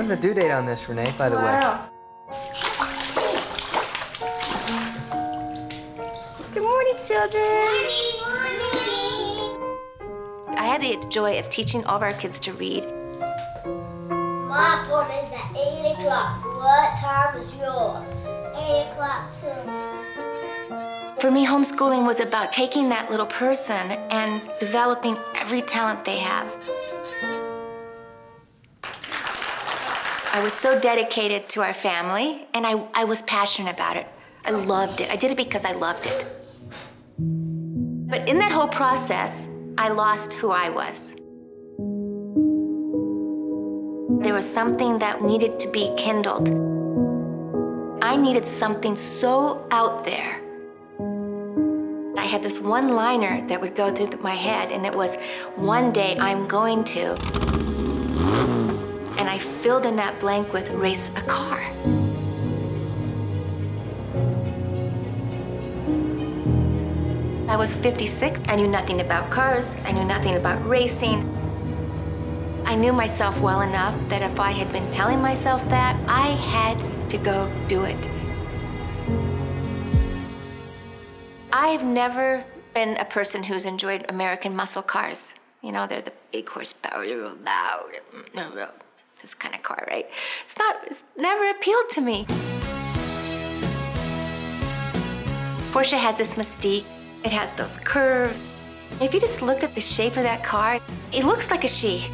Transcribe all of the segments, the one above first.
When's the due date on this, Renee, by the way? Good morning, children. I had the joy of teaching all of our kids to read. My appointment is at 8 o'clock. What time is yours? 8 o'clock too. For me, homeschooling was about taking that little person and developing every talent they have. I was so dedicated to our family, and I was passionate about it. I loved it. I did it because I loved it. But in that whole process, I lost who I was. There was something that needed to be kindled. I needed something so out there. I had this one-liner that would go through my head, and it was, one day I'm going to. And I filled in that blank with race a car. I was 56. I knew nothing about cars. I knew nothing about racing. I knew myself well enough that if I had been telling myself that, I had to go do it. I've never been a person who's enjoyed American muscle cars. You know, they're the big horsepower, they're real loud, this kind of car, right? It's never appealed to me. Porsche has this mystique. It has those curves. If you just look at the shape of that car, it looks like a she.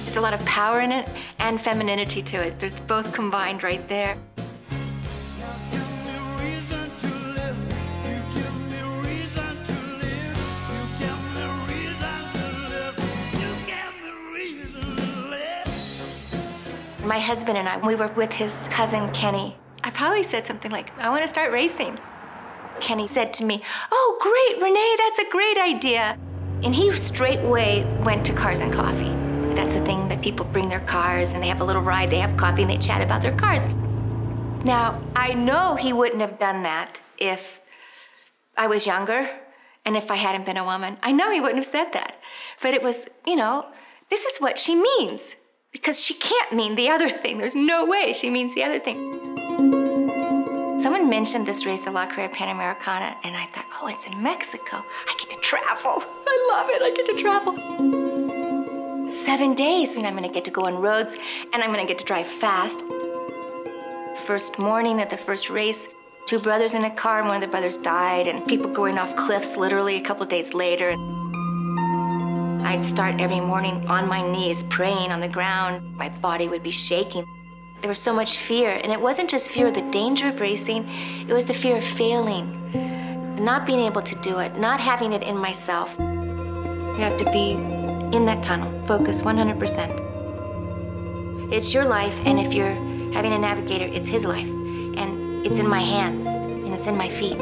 There's a lot of power in it and femininity to it. There's both combined right there. My husband and I, we were with his cousin, Kenny. I probably said something like, I want to start racing. Kenny said to me, oh, great, Renee, that's a great idea. And he straightway went to Cars and Coffee. That's the thing that people bring their cars and they have a little ride, they have coffee and they chat about their cars. Now, I know he wouldn't have done that if I was younger and if I hadn't been a woman. I know he wouldn't have said that. But it was, you know, this is what she means. Because she can't mean the other thing. There's no way she means the other thing. Someone mentioned this race, the La Carrera Panamericana, and I thought, oh, it's in Mexico. I get to travel. I love it, I get to travel. 7 days, and I'm gonna get to go on roads, and I'm gonna get to drive fast. First morning at the first race, 2 brothers in a car, and one of the brothers died, and people going off cliffs literally a couple days later. I'd start every morning on my knees, praying on the ground. My body would be shaking. There was so much fear, and it wasn't just fear of the danger of racing, it was the fear of failing, not being able to do it, not having it in myself. You have to be in that tunnel, focus 100%. It's your life, and if you're having a navigator, it's his life. And it's in my hands, and it's in my feet.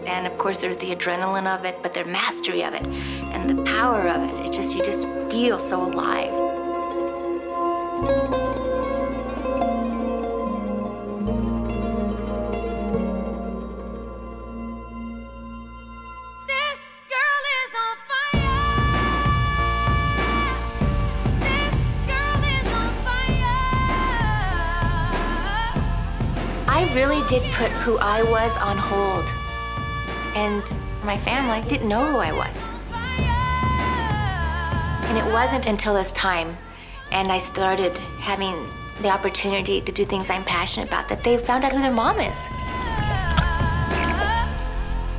And of course, there's the adrenaline of it, but the mastery of it, and the power of it. You just feel so alive. This girl is on fire. This girl is on fire. I really did put who I was on hold. And my family didn't know who I was. And it wasn't until this time, and I started having the opportunity to do things I'm passionate about, that they found out who their mom is.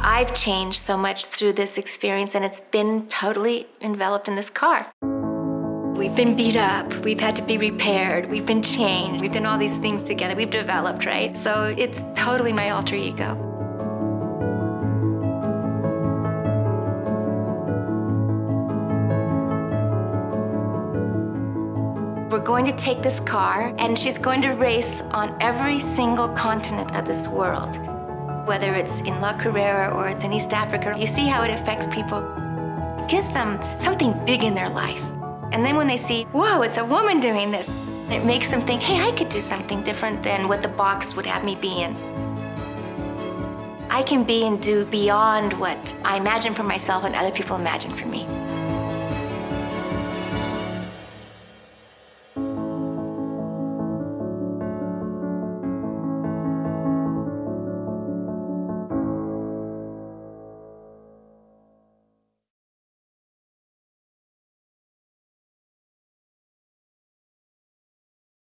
I've changed so much through this experience, and it's been totally enveloped in this car. We've been beat up, we've had to be repaired, we've been changed, we've done all these things together, we've developed, right? So it's totally my alter ego. We're going to take this car, and she's going to race on every single continent of this world. Whether it's in La Carrera or it's in East Africa, you see how it affects people. It gives them something big in their life. And then when they see, whoa, it's a woman doing this, it makes them think, hey, I could do something different than what the box would have me be in. I can be and do beyond what I imagine for myself and other people imagine for me.